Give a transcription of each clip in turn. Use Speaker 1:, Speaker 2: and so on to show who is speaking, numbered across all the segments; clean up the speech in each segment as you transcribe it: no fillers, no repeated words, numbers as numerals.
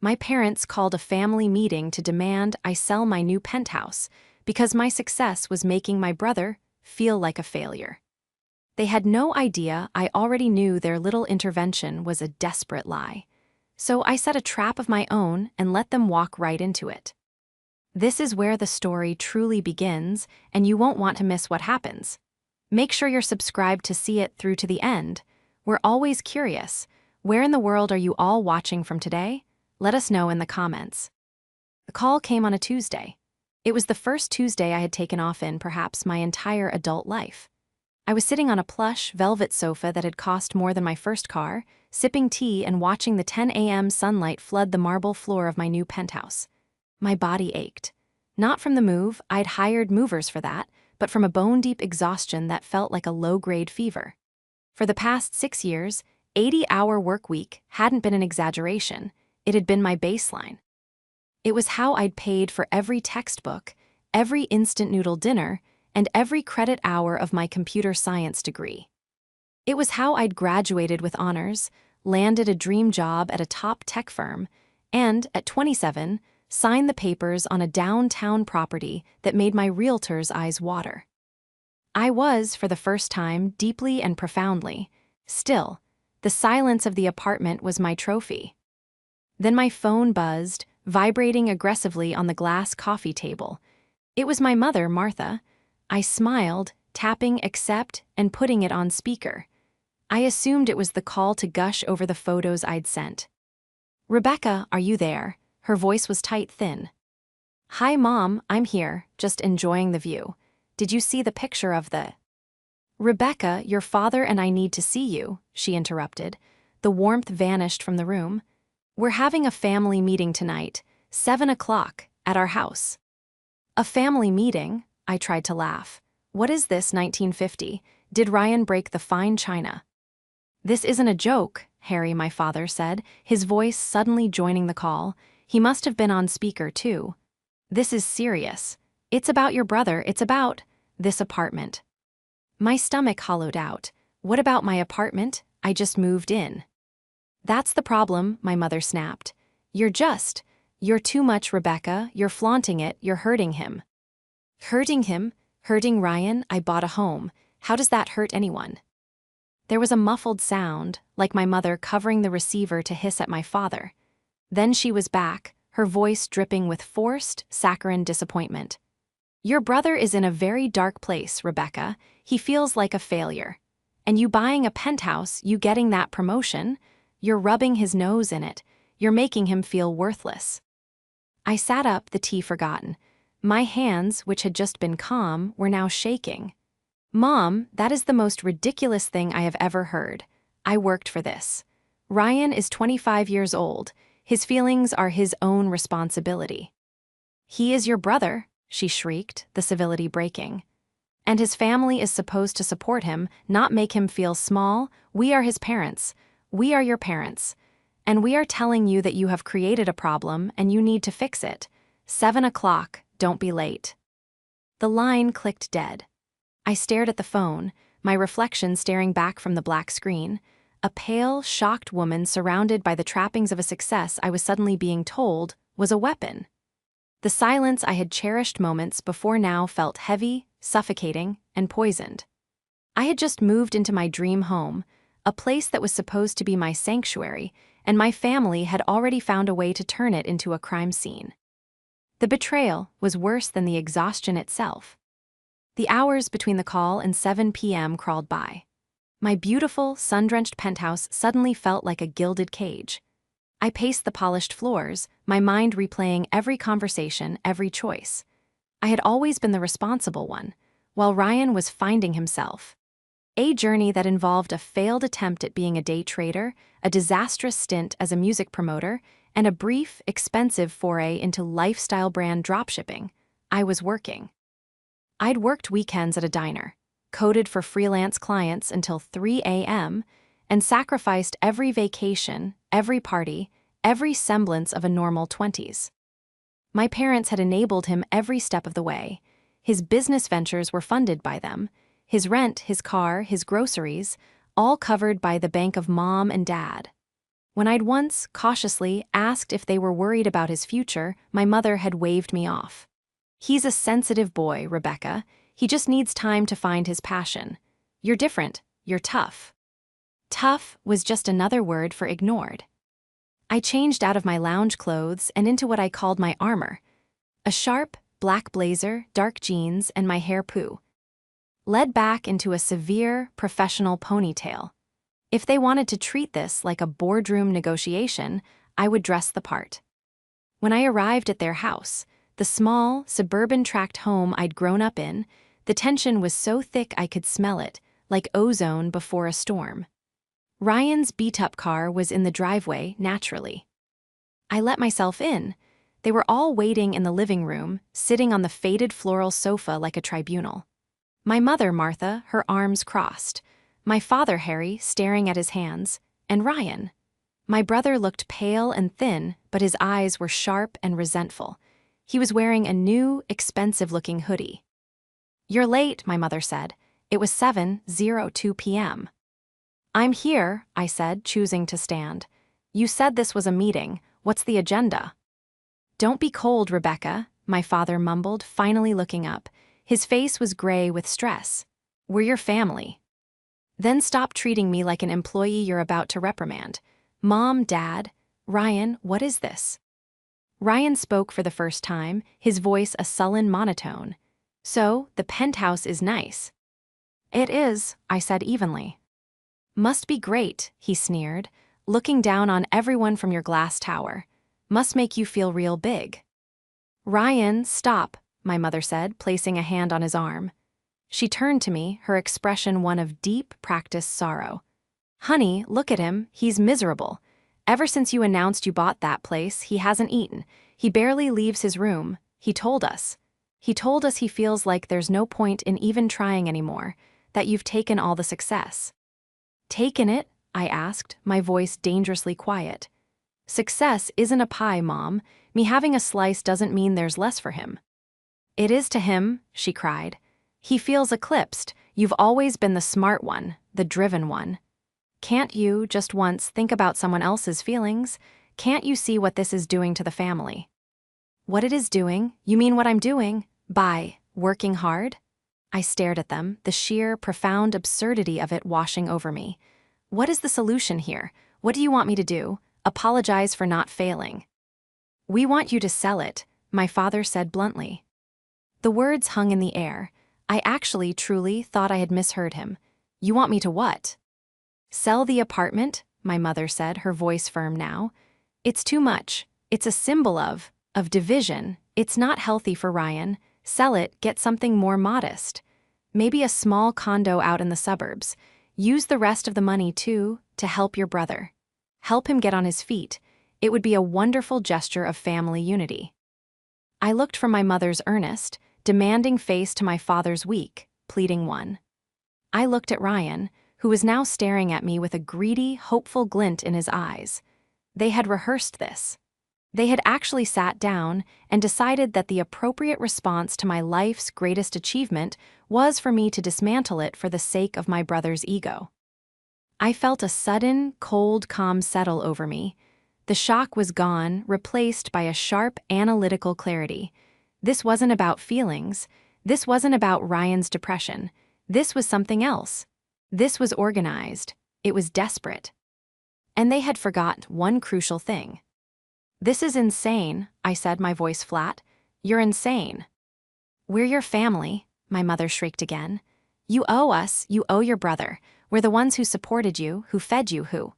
Speaker 1: My parents called a family meeting to demand I sell my new penthouse because my success was making my brother feel like a failure. They had no idea I already knew their little intervention was a desperate lie. So I set a trap of my own and let them walk right into it. This is where the story truly begins, and you won't want to miss what happens. Make sure you're subscribed to see it through to the end. We're always curious. Where in the world are you all watching from today? Let us know in the comments. The call came on a Tuesday. It was the first Tuesday I had taken off in perhaps my entire adult life. I was sitting on a plush, velvet sofa that had cost more than my first car, sipping tea and watching the 10 a.m. sunlight flood the marble floor of my new penthouse. My body ached. Not from the move, I'd hired movers for that, but from a bone-deep exhaustion that felt like a low-grade fever. For the past 6 years, 80-hour work week hadn't been an exaggeration. It had been my baseline. It was how I'd paid for every textbook, every instant noodle dinner, and every credit hour of my computer science degree. It was how I'd graduated with honors, landed a dream job at a top tech firm, and, at 27, signed the papers on a downtown property that made my realtor's eyes water. I was, for the first time, deeply and profoundly, still. The silence of the apartment was my trophy. Then my phone buzzed, vibrating aggressively on the glass coffee table. It was my mother, Martha. I smiled, tapping accept and putting it on speaker. I assumed it was the call to gush over the photos I'd sent. "Rebecca, are you there?" Her voice was tight, thin. "Hi, Mom, I'm here, just enjoying the view. Did you see the picture of the—" "Rebecca, your father and I need to see you," she interrupted. The warmth vanished from the room. "We're having a family meeting tonight, 7 o'clock, at our house." "A family meeting?" I tried to laugh. "What is this, 1950? Did Ryan break the fine china?" "This isn't a joke," Harry, my father, said, his voice suddenly joining the call. He must have been on speaker, too. "This is serious. It's about your brother, it's about this apartment." My stomach hollowed out. What about my apartment? I just moved in. "That's the problem," my mother snapped. You're too much, Rebecca, you're flaunting it, you're hurting him." "Hurting him? Hurting Ryan? I bought a home. How does that hurt anyone?" There was a muffled sound, like my mother covering the receiver to hiss at my father. Then she was back, her voice dripping with forced, saccharine disappointment. "Your brother is in a very dark place, Rebecca. He feels like a failure. And you buying a penthouse, you getting that promotion, you're rubbing his nose in it. You're making him feel worthless." I sat up, the tea forgotten. My hands, which had just been calm, were now shaking. "Mom, that is the most ridiculous thing I have ever heard. I worked for this. Ryan is 25 years old. His feelings are his own responsibility." "He is your brother," she shrieked, the civility breaking. "And his family is supposed to support him, not make him feel small. We are his parents. We are your parents. And we are telling you that you have created a problem and you need to fix it. 7 o'clock, don't be late." The line clicked dead. I stared at the phone, my reflection staring back from the black screen. A pale, shocked woman surrounded by the trappings of a success I was suddenly being told was a weapon. The silence I had cherished moments before now felt heavy, suffocating, and poisoned. I had just moved into my dream home, a place that was supposed to be my sanctuary, and my family had already found a way to turn it into a crime scene. The betrayal was worse than the exhaustion itself. The hours between the call and 7 p.m. crawled by. My beautiful, sun-drenched penthouse suddenly felt like a gilded cage. I paced the polished floors, my mind replaying every conversation, every choice. I had always been the responsible one, while Ryan was finding himself. A journey that involved a failed attempt at being a day trader, a disastrous stint as a music promoter, and a brief, expensive foray into lifestyle brand dropshipping. I was working. I'd worked weekends at a diner, coded for freelance clients until 3 a.m., and sacrificed every vacation, every party, every semblance of a normal 20s. My parents had enabled him every step of the way. His business ventures were funded by them, his rent, his car, his groceries, all covered by the bank of Mom and Dad. When I'd once, cautiously, asked if they were worried about his future, my mother had waved me off. "He's a sensitive boy, Rebecca. He just needs time to find his passion. You're different. You're tough." Tough was just another word for ignored. I changed out of my lounge clothes and into what I called my armor. A sharp, black blazer, dark jeans, and my hair led back into a severe, professional ponytail. If they wanted to treat this like a boardroom negotiation, I would dress the part. When I arrived at their house, the small, suburban-tract home I'd grown up in, the tension was so thick I could smell it, like ozone before a storm. Ryan's beat-up car was in the driveway, naturally. I let myself in. They were all waiting in the living room, sitting on the faded floral sofa like a tribunal. My mother, Martha, her arms crossed. My father, Harry, staring at his hands. And Ryan. My brother looked pale and thin, but his eyes were sharp and resentful. He was wearing a new, expensive-looking hoodie. "You're late," my mother said. It was 7:02 p.m. "I'm here," I said, choosing to stand. "You said this was a meeting. What's the agenda?" "Don't be cold, Rebecca," my father mumbled, finally looking up. His face was gray with stress. "We're your family. Then stop treating me like an employee you're about to reprimand. Mom, Dad, Ryan, what is this?" Ryan spoke for the first time, his voice a sullen monotone. "So, the penthouse is nice." "It is," I said evenly. "Must be great," he sneered, "looking down on everyone from your glass tower. Must make you feel real big." "Ryan, stop," my mother said, placing a hand on his arm. She turned to me, her expression one of deep, practiced sorrow. "Honey, look at him, he's miserable. Ever since you announced you bought that place, he hasn't eaten. He barely leaves his room. He told us. He feels like there's no point in even trying anymore, that you've taken all the success." "Taken it?" I asked, my voice dangerously quiet. "Success isn't a pie, Mom. Me having a slice doesn't mean there's less for him." "It is to him," she cried. "He feels eclipsed. You've always been the smart one, the driven one. Can't you, just once, think about someone else's feelings? Can't you see what this is doing to the family?" "What it is doing? You mean what I'm doing? By working hard?" I stared at them, the sheer, profound absurdity of it washing over me. "What is the solution here? What do you want me to do? Apologize for not failing?" "We want you to sell it," my father said bluntly. The words hung in the air. I actually, truly thought I had misheard him. "You want me to what?" "Sell the apartment," my mother said, her voice firm now. "It's too much. It's a symbol of division. It's not healthy for Ryan. Sell it, get something more modest. Maybe a small condo out in the suburbs. Use the rest of the money, too, to help your brother. Help him get on his feet. It would be a wonderful gesture of family unity." I looked from my mother's earnest, demanding face to my father's weak, pleading one. I looked at Ryan, who was now staring at me with a greedy, hopeful glint in his eyes. They had rehearsed this. They had actually sat down and decided that the appropriate response to my life's greatest achievement was for me to dismantle it for the sake of my brother's ego. I felt a sudden, cold calm settle over me. The shock was gone, replaced by a sharp, analytical clarity. This wasn't about feelings. This wasn't about Ryan's depression. This was something else. This was organized. It was desperate. And they had forgot one crucial thing. "This is insane," I said, my voice flat. "You're insane." "We're your family," my mother shrieked again. "You owe us, you owe your brother. We're the ones who supported you, who fed you, who—"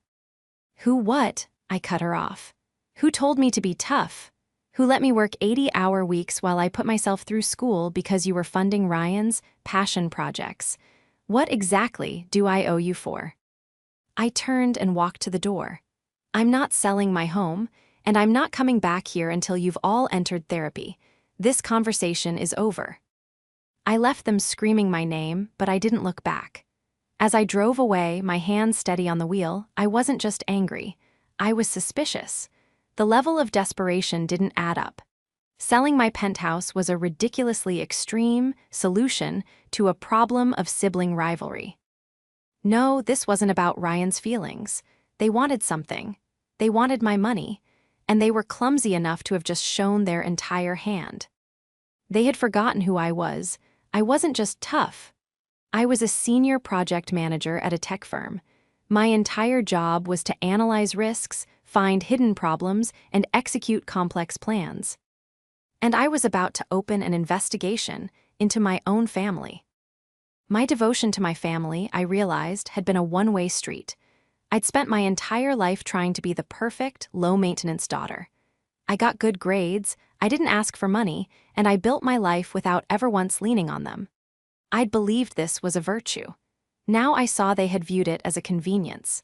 Speaker 1: "Who what?" I cut her off. "Who told me to be tough? Who let me work 80-hour weeks while I put myself through school because you were funding Ryan's passion projects? What exactly do I owe you for?" I turned and walked to the door. "I'm not selling my home, and I'm not coming back here until you've all entered therapy. This conversation is over." I left them screaming my name, but I didn't look back. As I drove away, my hands steady on the wheel, I wasn't just angry. I was suspicious. The level of desperation didn't add up. Selling my penthouse was a ridiculously extreme solution to a problem of sibling rivalry. No, this wasn't about Ryan's feelings. They wanted something. They wanted my money, and they were clumsy enough to have just shown their entire hand. They had forgotten who I was. I wasn't just tough. I was a senior project manager at a tech firm. My entire job was to analyze risks, find hidden problems, and execute complex plans. And I was about to open an investigation into my own family. My devotion to my family, I realized, had been a one-way street. I'd spent my entire life trying to be the perfect, low-maintenance daughter. I got good grades, I didn't ask for money, and I built my life without ever once leaning on them. I'd believed this was a virtue. Now I saw they had viewed it as a convenience.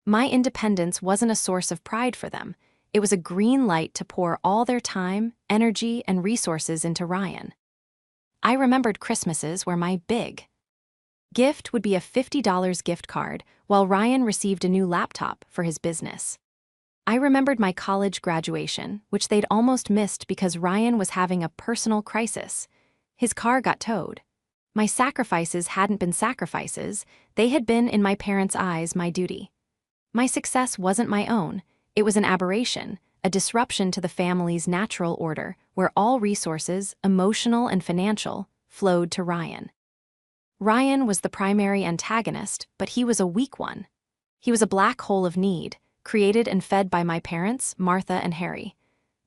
Speaker 1: My independence wasn't a source of pride for them. It was a green light to pour all their time, energy, and resources into Ryan. I remembered Christmases where my big gift would be a $50 gift card, while Ryan received a new laptop for his business. I remembered my college graduation, which they'd almost missed because Ryan was having a personal crisis. His car got towed. My sacrifices hadn't been sacrifices, they had been, in my parents' eyes, my duty. My success wasn't my own, it was an aberration, a disruption to the family's natural order, where all resources, emotional and financial, flowed to Ryan. Ryan was the primary antagonist, but he was a weak one. He was a black hole of need, created and fed by my parents, Martha and Harry.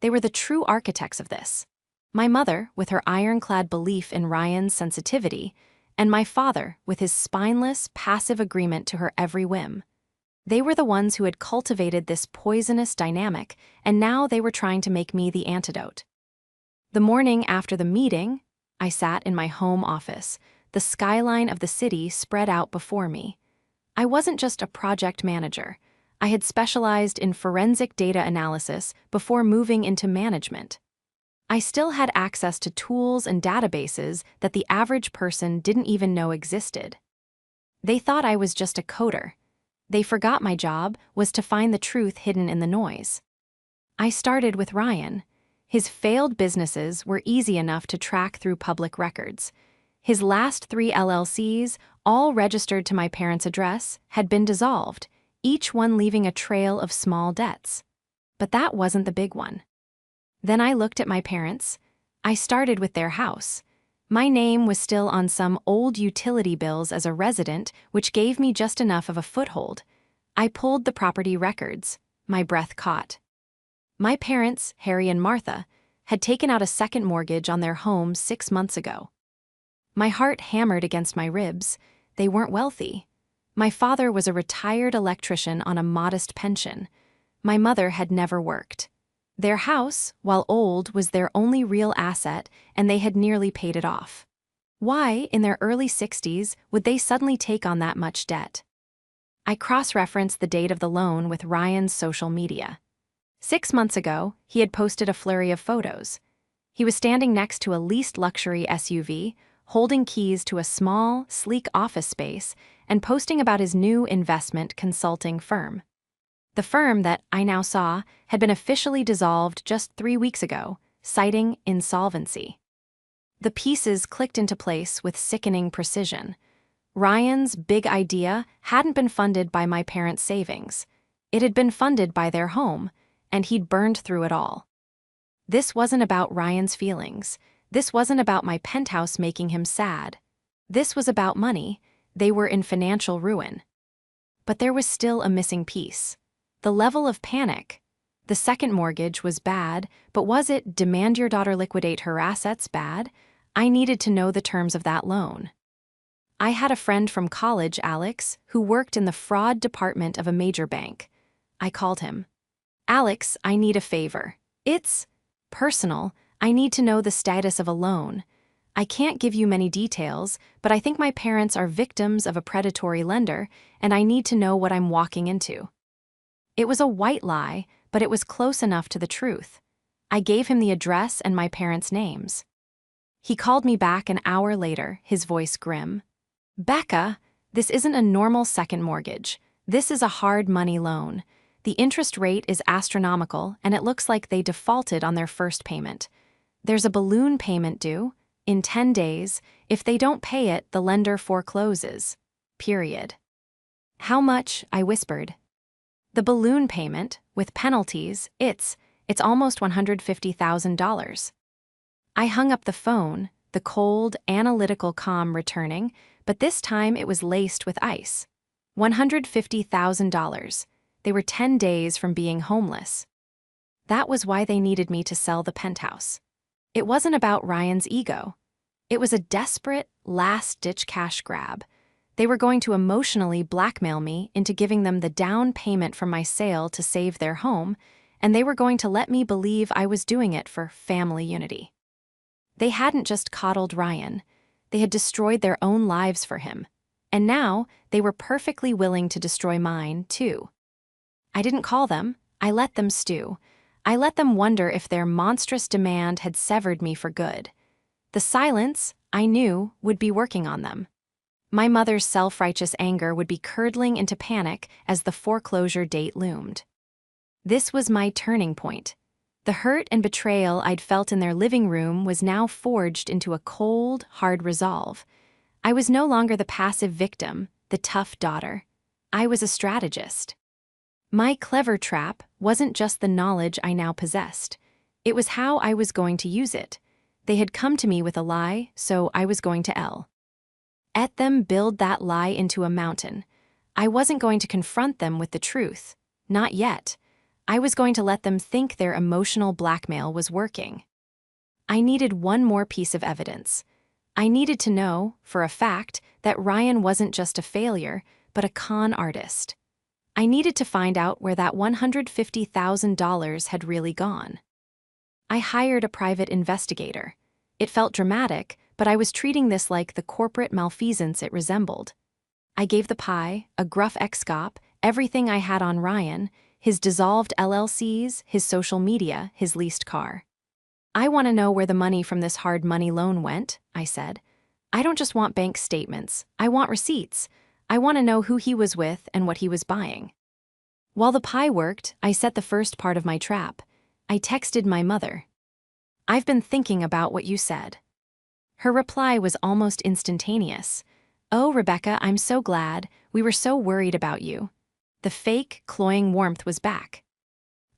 Speaker 1: They were the true architects of this. My mother, with her ironclad belief in Ryan's sensitivity, and my father, with his spineless, passive agreement to her every whim. They were the ones who had cultivated this poisonous dynamic, and now they were trying to make me the antidote. The morning after the meeting, I sat in my home office. The skyline of the city spread out before me. I wasn't just a project manager. I had specialized in forensic data analysis before moving into management. I still had access to tools and databases that the average person didn't even know existed. They thought I was just a coder. They forgot my job was to find the truth hidden in the noise. I started with Ryan. His failed businesses were easy enough to track through public records. His last 3 LLCs, all registered to my parents' address, had been dissolved, each one leaving a trail of small debts. But that wasn't the big one. Then I looked at my parents. I started with their house. My name was still on some old utility bills as a resident, which gave me just enough of a foothold. I pulled the property records. My breath caught. My parents, Harry and Martha, had taken out a second mortgage on their home 6 months ago. My heart hammered against my ribs. They weren't wealthy. My father was a retired electrician on a modest pension. My mother had never worked. Their house, while old, was their only real asset, and they had nearly paid it off. Why, in their early 60s, would they suddenly take on that much debt? I cross-referenced the date of the loan with Ryan's social media. 6 months ago, he had posted a flurry of photos. He was standing next to a leased luxury SUV, holding keys to a small, sleek office space, and posting about his new investment consulting firm. The firm that, I now saw, had been officially dissolved just 3 weeks ago, citing insolvency. The pieces clicked into place with sickening precision. Ryan's big idea hadn't been funded by my parents' savings. It had been funded by their home, and he'd burned through it all. This wasn't about Ryan's feelings. This wasn't about my penthouse making him sad. This was about money. They were in financial ruin. But there was still a missing piece. The level of panic. The second mortgage was bad, but was it demand your daughter liquidate her assets bad? I needed to know the terms of that loan. I had a friend from college, Alex, who worked in the fraud department of a major bank. I called him. Alex, I need a favor. It's personal. I need to know the status of a loan. I can't give you many details, but I think my parents are victims of a predatory lender, and I need to know what I'm walking into. It was a white lie, but it was close enough to the truth. I gave him the address and my parents' names. He called me back an hour later, his voice grim. Becca, this isn't a normal second mortgage. This is a hard money loan. The interest rate is astronomical, and it looks like they defaulted on their first payment. There's a balloon payment due. In 10 days, if they don't pay it, the lender forecloses. Period. How much? I whispered. The balloon payment, with penalties, it's almost $150,000. I hung up the phone, the cold, analytical calm returning, but this time it was laced with ice. $150,000. They were 10 days from being homeless. That was why they needed me to sell the penthouse. It wasn't about Ryan's ego. It was a desperate, last-ditch cash grab. They were going to emotionally blackmail me into giving them the down payment from my sale to save their home, and they were going to let me believe I was doing it for family unity. They hadn't just coddled Ryan. They had destroyed their own lives for him. And now, they were perfectly willing to destroy mine, too. I didn't call them. I let them stew. I let them wonder if their monstrous demand had severed me for good. The silence, I knew, would be working on them. My mother's self-righteous anger would be curdling into panic as the foreclosure date loomed. This was my turning point. The hurt and betrayal I'd felt in their living room was now forged into a cold, hard resolve. I was no longer the passive victim, the tough daughter. I was a strategist. My clever trap wasn't just the knowledge I now possessed. It was how I was going to use it. They had come to me with a lie, so I was going to let them build that lie into a mountain. I wasn't going to confront them with the truth. Not yet. I was going to let them think their emotional blackmail was working. I needed one more piece of evidence. I needed to know, for a fact, that Ryan wasn't just a failure, but a con artist. I needed to find out where that $150,000 had really gone. I hired a private investigator. It felt dramatic, but I was treating this like the corporate malfeasance it resembled. I gave the pie, a gruff ex-cop, everything I had on Ryan, his dissolved LLCs, his social media, his leased car. I want to know where the money from this hard money loan went, I said. I don't just want bank statements. I want receipts. I want to know who he was with and what he was buying. While the pie worked, I set the first part of my trap. I texted my mother. I've been thinking about what you said. Her reply was almost instantaneous. Oh, Rebecca, I'm so glad. We were so worried about you. The fake, cloying warmth was back.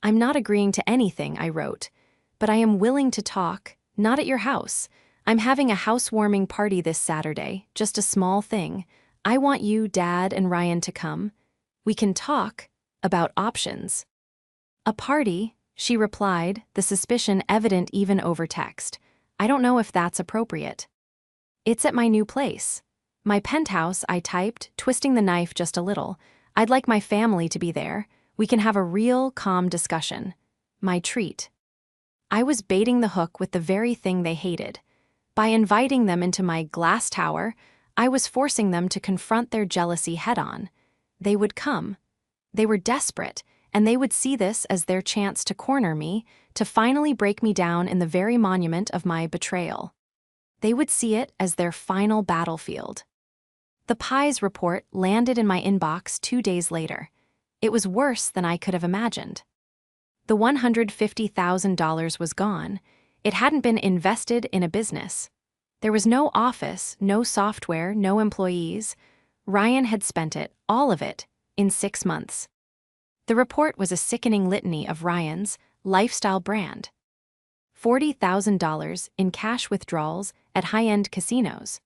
Speaker 1: I'm not agreeing to anything, I wrote, but I am willing to talk, not at your house. I'm having a housewarming party this Saturday, just a small thing. I want you, Dad, and Ryan to come. We can talk about options. A party, she replied, the suspicion evident even over text. I don't know if that's appropriate. It's at my new place. My penthouse, I typed, twisting the knife just a little. I'd like my family to be there. We can have a real, calm discussion. My treat. I was baiting the hook with the very thing they hated. By inviting them into my glass tower, I was forcing them to confront their jealousy head-on. They would come. They were desperate, and they would see this as their chance to corner me, to finally break me down in the very monument of my betrayal. They would see it as their final battlefield. The Pie's report landed in my inbox 2 days later. It was worse than I could have imagined. The $150,000 was gone. It hadn't been invested in a business. There was no office, no software, no employees. Ryan had spent it, all of it, in 6 months. The report was a sickening litany of Ryan's lifestyle brand. $40,000 in cash withdrawals at high-end casinos.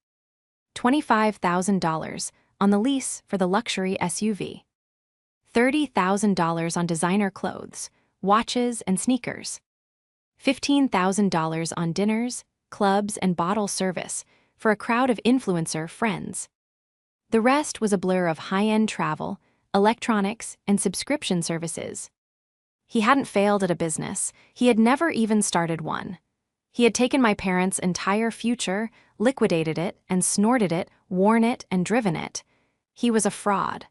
Speaker 1: $25,000 on the lease for the luxury SUV. $30,000 on designer clothes, watches, and sneakers. $15,000 on dinners, clubs, and bottle service for a crowd of influencer friends. The rest was a blur of high-end travel, electronics, and subscription services. He hadn't failed at a business. He had never even started one. He had taken my parents' entire future, liquidated it, and snorted it, worn it, and driven it. He was a fraud.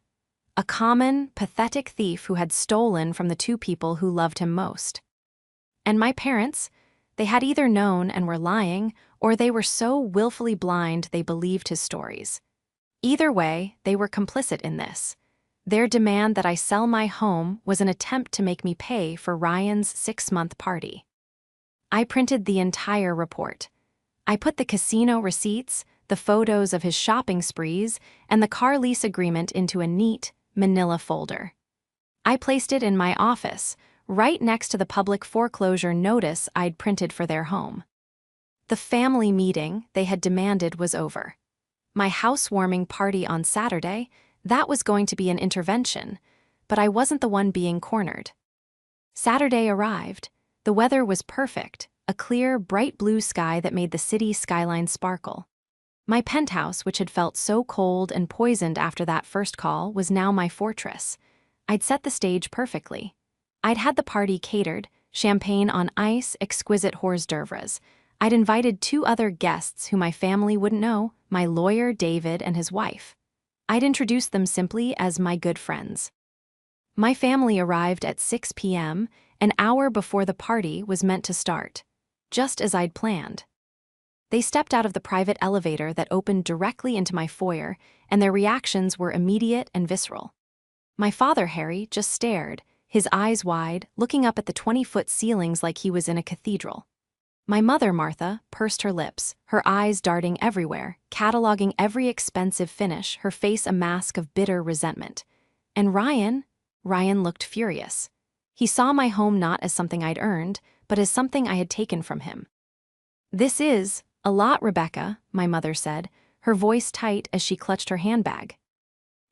Speaker 1: A common, pathetic thief who had stolen from the 2 people who loved him most. And my parents, they had either known and were lying, or they were so willfully blind they believed his stories. Either way, they were complicit in this. Their demand that I sell my home was an attempt to make me pay for Ryan's 6-month party. I printed the entire report. I put the casino receipts, the photos of his shopping sprees, and the car lease agreement into a neat, manila folder. I placed it in my office, right next to the public foreclosure notice I'd printed for their home. The family meeting they had demanded was over. My housewarming party on Saturday, that was going to be an intervention, but I wasn't the one being cornered. Saturday arrived. The weather was perfect, a clear, bright blue sky that made the city skyline sparkle. My penthouse, which had felt so cold and poisoned after that first call, was now my fortress. I'd set the stage perfectly. I'd had the party catered, champagne on ice, exquisite hors d'oeuvres. I'd invited 2 other guests who my family wouldn't know, my lawyer David and his wife. I'd introduced them simply as my good friends. My family arrived at 6 p.m., an hour before the party was meant to start, just as I'd planned. They stepped out of the private elevator that opened directly into my foyer, and their reactions were immediate and visceral. My father, Harry, just stared, his eyes wide, looking up at the 20-foot ceilings like he was in a cathedral. My mother, Martha, pursed her lips, her eyes darting everywhere, cataloging every expensive finish, her face a mask of bitter resentment. And Ryan looked furious. He saw my home not as something I'd earned, but as something I had taken from him. "This is a lot, Rebecca," my mother said, her voice tight as she clutched her handbag.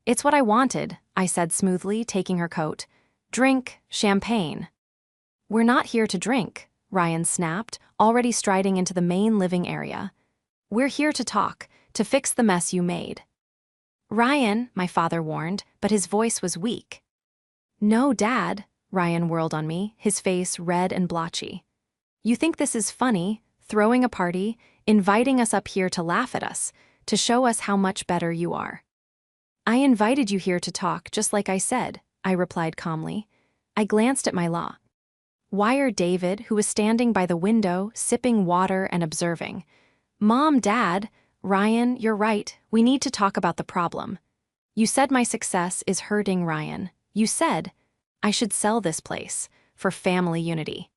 Speaker 1: "It's what I wanted," I said smoothly, taking her coat. "Drink champagne." "We're not here to drink," Ryan snapped, already striding into the main living area. "We're here to talk, to fix the mess you made." "Ryan," my father warned, but his voice was weak. "No, Dad," Ryan whirled on me, his face red and blotchy. "You think this is funny, throwing a party, inviting us up here to laugh at us, to show us how much better you are." "I invited you here to talk, just like I said," I replied calmly. I glanced at my lawyer David, who was standing by the window, sipping water and observing. "Mom, Dad, Ryan, you're right, we need to talk about the problem. You said my success is hurting Ryan. You said I should sell this place for family unity."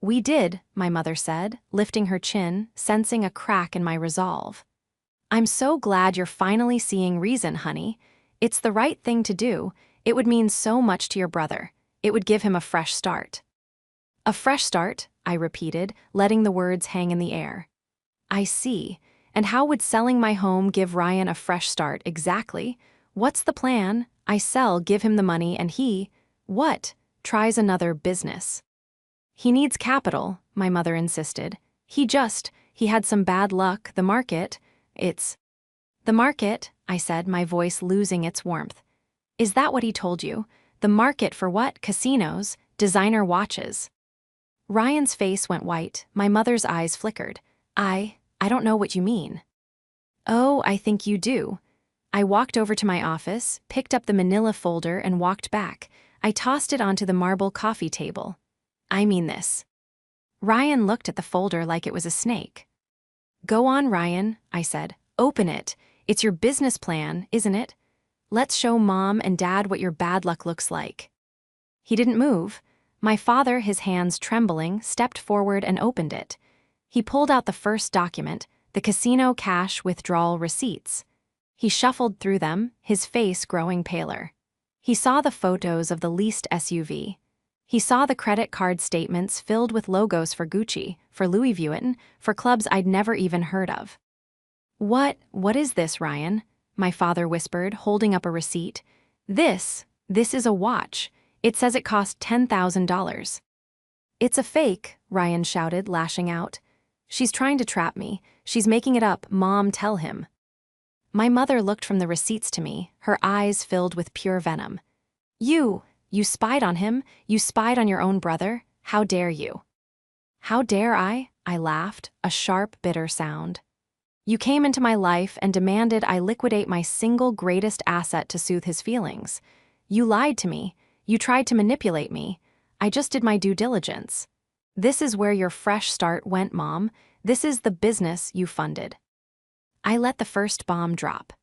Speaker 1: "We did," my mother said, lifting her chin, sensing a crack in my resolve. "I'm so glad you're finally seeing reason, honey. It's the right thing to do. It would mean so much to your brother. It would give him a fresh start." "A fresh start," I repeated, letting the words hang in the air. "I see. And how would selling my home give Ryan a fresh start exactly? What's the plan? I sell, give him the money, and he, what, tries another business." "He needs capital," my mother insisted. He had some bad luck, the market. The market," I said, my voice losing its warmth. "Is that what he told you? The market for what? Casinos? Designer watches?" Ryan's face went white, my mother's eyes flickered. I don't know what you mean." "Oh, I think you do." I walked over to my office, picked up the manila folder and walked back. I tossed it onto the marble coffee table. "I mean this." Ryan looked at the folder like it was a snake. "Go on, Ryan," I said. "Open it. It's your business plan, isn't it? Let's show Mom and Dad what your bad luck looks like." He didn't move. My father, his hands trembling, stepped forward and opened it. He pulled out the first document, the casino cash withdrawal receipts. He shuffled through them, his face growing paler. He saw the photos of the leased SUV. He saw the credit card statements filled with logos for Gucci, for Louis Vuitton, for clubs I'd never even heard of. What is this, Ryan?" my father whispered, holding up a receipt. This is a watch. It says it cost $10,000. "It's a fake," Ryan shouted, lashing out. "She's trying to trap me. She's making it up, Mom, tell him." My mother looked from the receipts to me, her eyes filled with pure venom. You spied on him? You spied on your own brother? How dare you?" "How dare I?" I laughed, a sharp, bitter sound. "You came into my life and demanded I liquidate my single greatest asset to soothe his feelings. You lied to me. You tried to manipulate me. I just did my due diligence. This is where your fresh start went, Mom. This is the business you funded." I let the first bomb drop.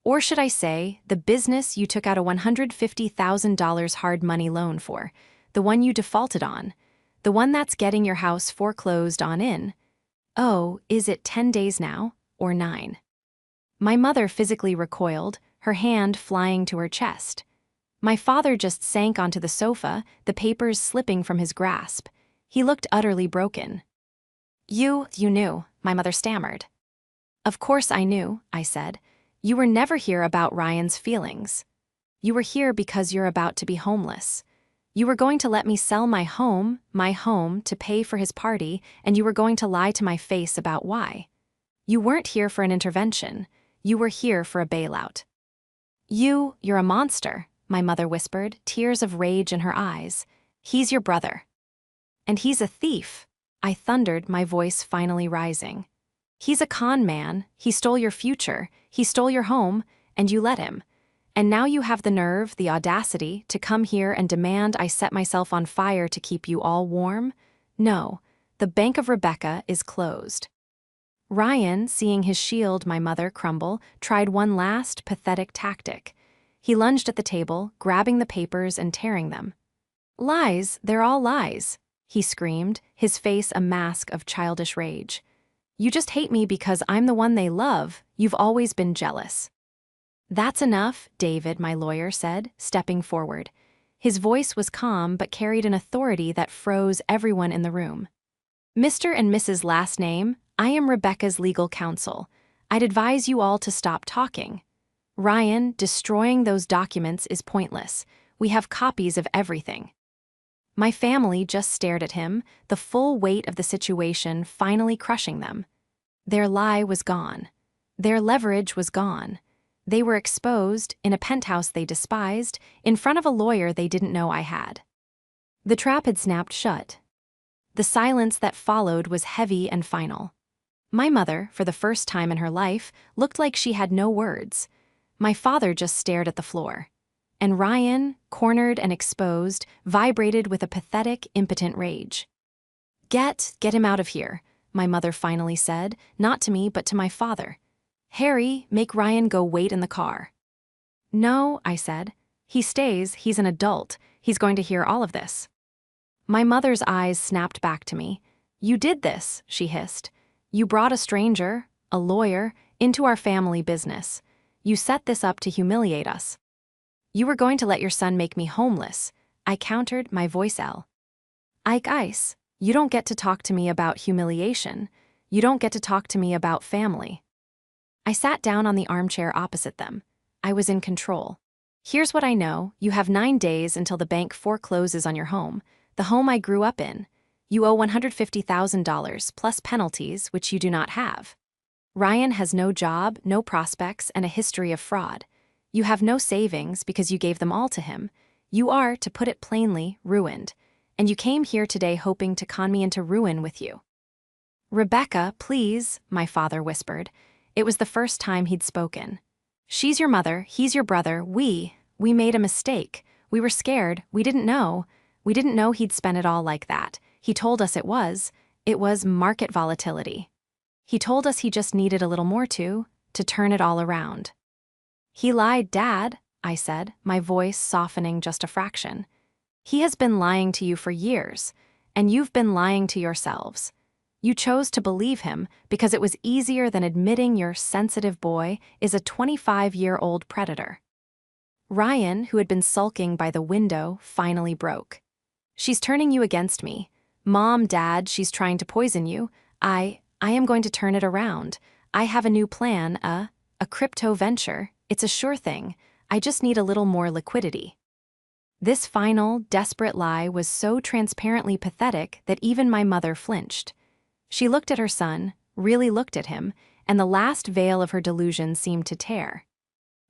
Speaker 1: Or should I say, the business you took out a $150,000 hard money loan for, the one you defaulted on, the one that's getting your house foreclosed on in. Oh, is it 10 days now, or 9? My mother physically recoiled, her hand flying to her chest. My father just sank onto the sofa, the papers slipping from his grasp. He looked utterly broken. You knew, my mother stammered. Of course I knew, I said. You were never here about Ryan's feelings. You were here because you're about to be homeless. You were going to let me sell my home, to pay for his party, and you were going to lie to my face about why. You weren't here for an intervention. You were here for a bailout. You're a monster, my mother whispered, tears of rage in her eyes. He's your brother. And he's a thief, I thundered, my voice finally rising. He's a con man, he stole your future, he stole your home, and you let him. And now you have the nerve, the audacity, to come here and demand I set myself on fire to keep you all warm? No, the Bank of Rebecca is closed. Ryan, seeing his shield, my mother, crumble, tried one last, pathetic tactic. He lunged at the table, grabbing the papers and tearing them. Lies, they're all lies, he screamed, his face a mask of childish rage. You just hate me because I'm the one they love. You've always been jealous. That's enough, David, my lawyer said, stepping forward. His voice was calm but carried an authority that froze everyone in the room. Mr. and Mrs. Last Name, I am Rebecca's legal counsel. I'd advise you all to stop talking. Ryan, destroying those documents is pointless. We have copies of everything. My family just stared at him, the full weight of the situation finally crushing them. Their lie was gone. Their leverage was gone. They were exposed, in a penthouse they despised, in front of a lawyer they didn't know I had. The trap had snapped shut. The silence that followed was heavy and final. My mother, for the first time in her life, looked like she had no words. My father just stared at the floor. And Ryan, cornered and exposed, vibrated with a pathetic, impotent rage. Get him out of here, my mother finally said, not to me but to my father. Harry, make Ryan go wait in the car. No, I said. He stays, he's an adult, he's going to hear all of this. My mother's eyes snapped back to me. You did this, she hissed. You brought a stranger, a lawyer, into our family business. You set this up to humiliate us. You were going to let your son make me homeless, I countered, my voice Ice, you don't get to talk to me about humiliation. You don't get to talk to me about family. I sat down on the armchair opposite them. I was in control. Here's what I know, you have 9 days until the bank forecloses on your home, the home I grew up in. You owe $150,000 plus penalties, which you do not have. Ryan has no job, no prospects, and a history of fraud. You have no savings because you gave them all to him. You are, to put it plainly, ruined. And you came here today hoping to con me into ruin with you. Rebecca, please, my father whispered. It was the first time he'd spoken. She's your mother, he's your brother, we made a mistake. We were scared, we didn't know. We didn't know he'd spend it all like that. He told us it was market volatility. He told us he just needed a little more to turn it all around. He lied, Dad, I said, my voice softening just a fraction. He has been lying to you for years, and you've been lying to yourselves. You chose to believe him because it was easier than admitting your sensitive boy is a 25-year-old predator. Ryan, who had been sulking by the window, finally broke. She's turning you against me. Mom, Dad, she's trying to poison you. I am going to turn it around. I have a new plan, a crypto venture. It's a sure thing. I just need a little more liquidity. This final, desperate lie was so transparently pathetic that even my mother flinched. She looked at her son, really looked at him, and the last veil of her delusion seemed to tear.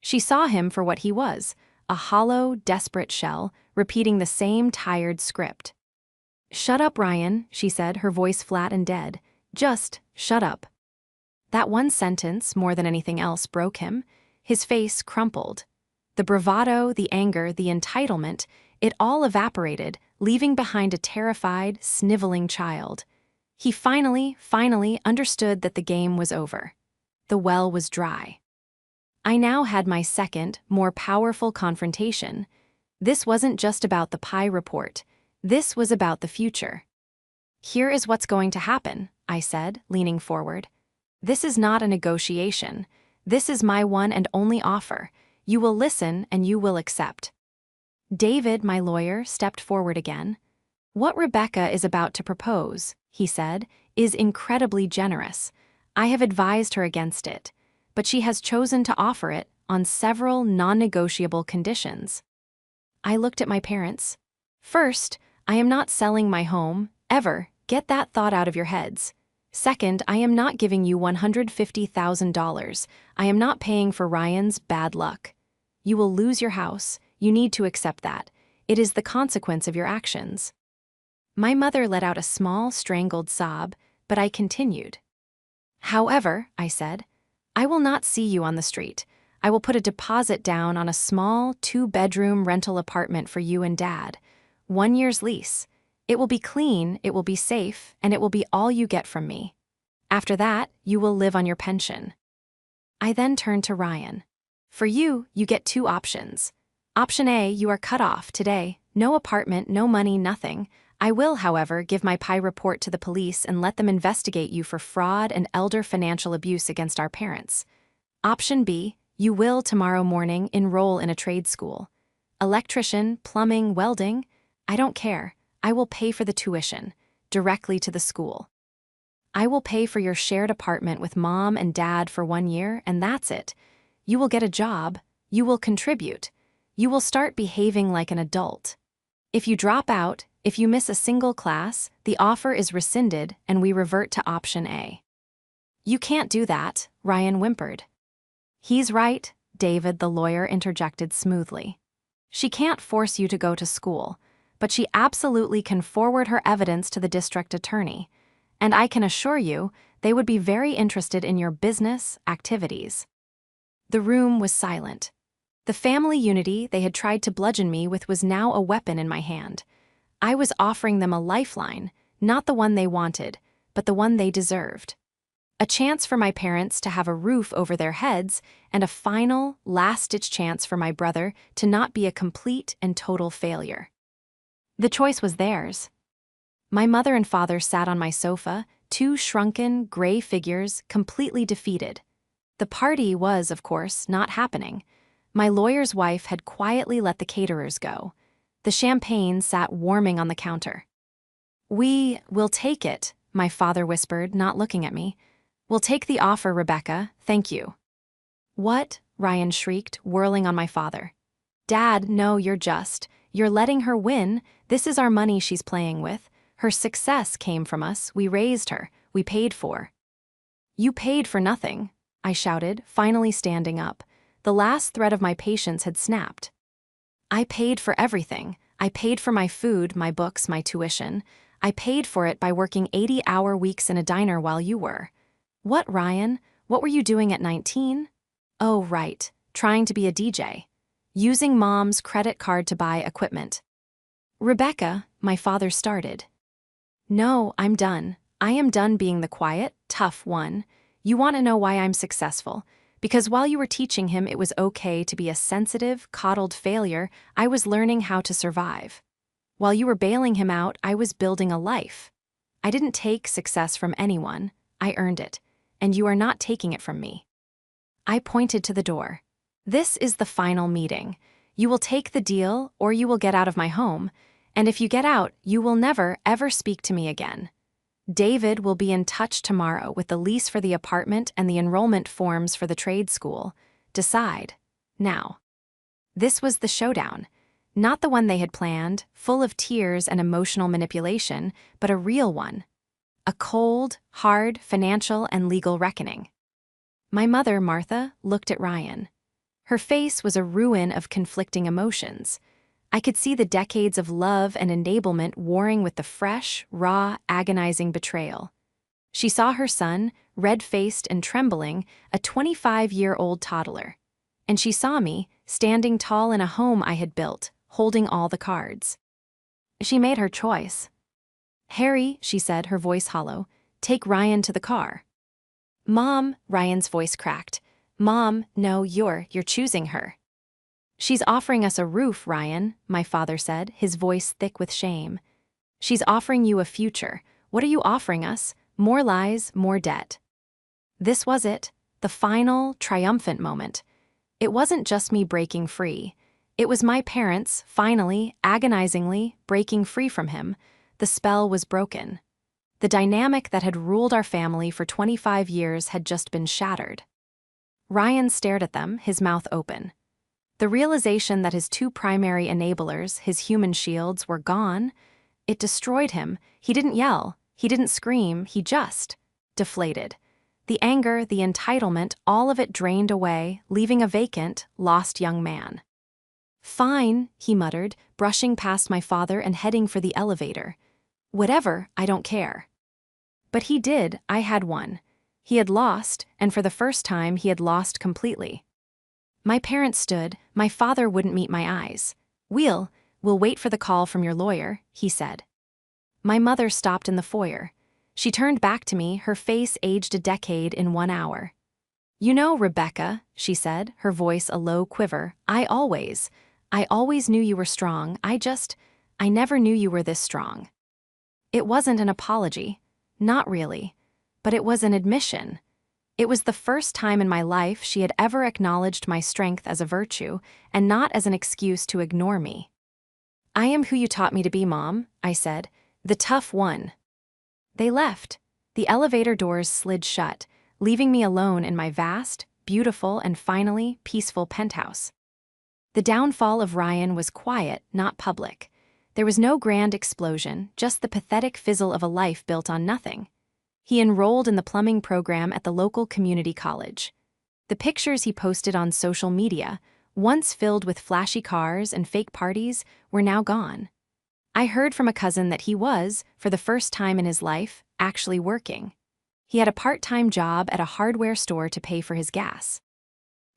Speaker 1: She saw him for what he was, a hollow, desperate shell, repeating the same tired script. Shut up, Ryan, she said, her voice flat and dead. Just shut up. That one sentence, more than anything else, broke him. His face crumpled. The bravado, the anger, the entitlement, it all evaporated, leaving behind a terrified, sniveling child. He finally understood that the game was over. The well was dry. I now had my second, more powerful confrontation. This wasn't just about the pie report. This was about the future. Here is what's going to happen, I said, leaning forward. This is not a negotiation. This is my one and only offer. You will listen and you will accept. David, my lawyer, stepped forward again. What Rebecca is about to propose, he said, is incredibly generous. I have advised her against it, but she has chosen to offer it on several non-negotiable conditions. I looked at my parents. First, I am not selling my home, ever. Get that thought out of your heads. Second, I am not giving you $150,000. I am not paying for Ryan's bad luck. You will lose your house. You need to accept that. It is the consequence of your actions. My mother let out a small, strangled sob, but I continued. However, I said, I will not see you on the street. I will put a deposit down on a small 2-bedroom rental apartment for you and Dad. 1 year's lease. It will be clean, it will be safe, and it will be all you get from me. After that, you will live on your pension. I then turned to Ryan. For you, you get 2 options. Option A, you are cut off today. No apartment, no money, nothing. I will, however, give my PI report to the police and let them investigate you for fraud and elder financial abuse against our parents. Option B, you will tomorrow morning enroll in a trade school. Electrician, plumbing, welding, I don't care. I will pay for the tuition, directly to the school. I will pay for your shared apartment with Mom and Dad for 1 year, and that's it. You will get a job. You will contribute. You will start behaving like an adult. If you drop out, if you miss a single class, the offer is rescinded and we revert to option A. You can't do that, Ryan whimpered. He's right, David, the lawyer, interjected smoothly. She can't force you to go to school, but she absolutely can forward her evidence to the district attorney. And I can assure you, they would be very interested in your business activities. The room was silent. The family unity they had tried to bludgeon me with was now a weapon in my hand. I was offering them a lifeline, not the one they wanted, but the one they deserved. A chance for my parents to have a roof over their heads, and a final, last-ditch chance for my brother to not be a complete and total failure. The choice was theirs. My mother and father sat on my sofa, 2 shrunken, gray figures, completely defeated. The party was, of course, not happening. My lawyer's wife had quietly let the caterers go. The champagne sat warming on the counter. We will take it, my father whispered, not looking at me. We'll take the offer, Rebecca, thank you. What? Ryan shrieked, whirling on my father. Dad, no, you're letting her win. This is our money she's playing with. Her success came from us. We raised her. We paid for. You paid for nothing, I shouted, finally standing up. The last thread of my patience had snapped. I paid for everything. I paid for my food, my books, my tuition. I paid for it by working 80-hour weeks in a diner while you were. What, Ryan? What were you doing at 19? Oh, right. Trying to be a DJ. Using Mom's credit card to buy equipment. Rebecca, my father started. No, I'm done. I am done being the quiet, tough one. You want to know why I'm successful? Because while you were teaching him it was okay to be a sensitive, coddled failure, I was learning how to survive. While you were bailing him out, I was building a life. I didn't take success from anyone. I earned it. And you are not taking it from me. I pointed to the door. This is the final meeting. You will take the deal, or you will get out of my home. And if you get out, you will never, ever speak to me again. David will be in touch tomorrow with the lease for the apartment and the enrollment forms for the trade school. Decide. Now. This was the showdown. Not the one they had planned, full of tears and emotional manipulation, but a real one. A cold, hard financial and legal reckoning. My mother, Martha, looked at Ryan. Her face was a ruin of conflicting emotions. I could see the decades of love and enablement warring with the fresh, raw, agonizing betrayal. She saw her son, red-faced and trembling, a 25-year-old toddler. And she saw me, standing tall in a home I had built, holding all the cards. She made her choice. Harry, she said, her voice hollow, take Ryan to the car. Mom, Ryan's voice cracked. Mom, no, you're choosing her. She's offering us a roof, Ryan, my father said, his voice thick with shame. She's offering you a future. What are you offering us? More lies, more debt. This was it, the final, triumphant moment. It wasn't just me breaking free. It was my parents, finally, agonizingly, breaking free from him. The spell was broken. The dynamic that had ruled our family for 25 years had just been shattered. Ryan stared at them, his mouth open. The realization that his two primary enablers, his human shields, were gone, it destroyed him. He didn't yell, he didn't scream, he just deflated. The anger, the entitlement, all of it drained away, leaving a vacant, lost young man. "Fine," he muttered, brushing past my father and heading for the elevator. "Whatever, I don't care." But he did. I had won. He had lost, and for the first time he had lost completely. My parents stood. My father wouldn't meet my eyes. We'll wait for the call from your lawyer," he said. My mother stopped in the foyer. She turned back to me, her face aged a decade in 1 hour. "You know, Rebecca," she said, her voice a low quiver, I always knew you were strong. I never knew you were this strong." It wasn't an apology. Not really. But it was an admission. It was the first time in my life she had ever acknowledged my strength as a virtue, and not as an excuse to ignore me. "I am who you taught me to be, Mom," I said. "The tough one." They left. The elevator doors slid shut, leaving me alone in my vast, beautiful, and finally peaceful penthouse. The downfall of Ryan was quiet, not public. There was no grand explosion, just the pathetic fizzle of a life built on nothing. He enrolled in the plumbing program at the local community college. The pictures he posted on social media, once filled with flashy cars and fake parties, were now gone. I heard from a cousin that he was, for the first time in his life, actually working. He had a part-time job at a hardware store to pay for his gas.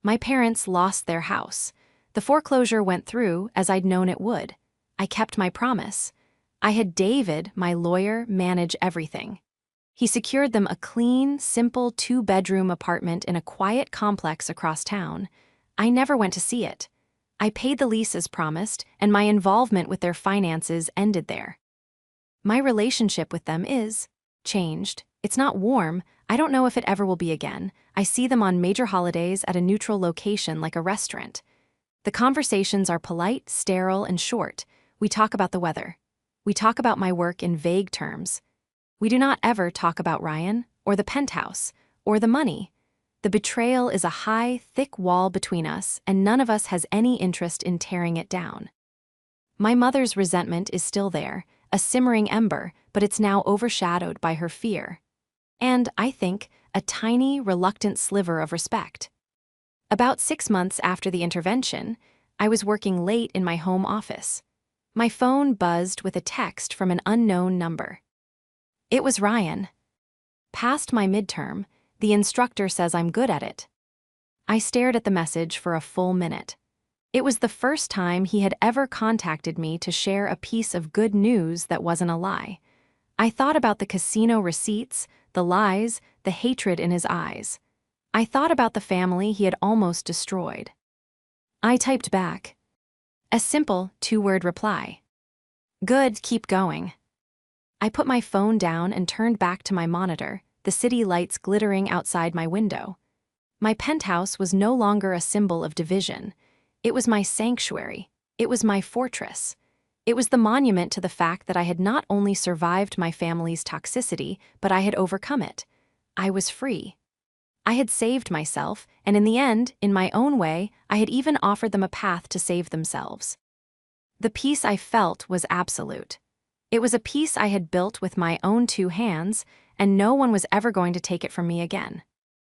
Speaker 1: My parents lost their house. The foreclosure went through, as I'd known it would. I kept my promise. I had David, my lawyer, manage everything. He secured them a clean, simple 2-bedroom apartment in a quiet complex across town. I never went to see it. I paid the lease as promised, and my involvement with their finances ended there. My relationship with them is changed. It's not warm. I don't know if it ever will be again. I see them on major holidays at a neutral location like a restaurant. The conversations are polite, sterile, and short. We talk about the weather. We talk about my work in vague terms. We do not ever talk about Ryan, or the penthouse, or the money. The betrayal is a high, thick wall between us, and none of us has any interest in tearing it down. My mother's resentment is still there, a simmering ember, but it's now overshadowed by her fear. And, I think, a tiny, reluctant sliver of respect. About 6 months after the intervention, I was working late in my home office. My phone buzzed with a text from an unknown number. It was Ryan. "Passed my midterm. The instructor says I'm good at it." I stared at the message for a full minute. It was the first time he had ever contacted me to share a piece of good news that wasn't a lie. I thought about the casino receipts, the lies, the hatred in his eyes. I thought about the family he had almost destroyed. I typed back a simple 2-word reply. "Good, keep going." I put my phone down and turned back to my monitor, the city lights glittering outside my window. My penthouse was no longer a symbol of division. It was my sanctuary. It was my fortress. It was the monument to the fact that I had not only survived my family's toxicity, but I had overcome it. I was free. I had saved myself, and in the end, in my own way, I had even offered them a path to save themselves. The peace I felt was absolute. It was a peace I had built with my own 2 hands, and no one was ever going to take it from me again.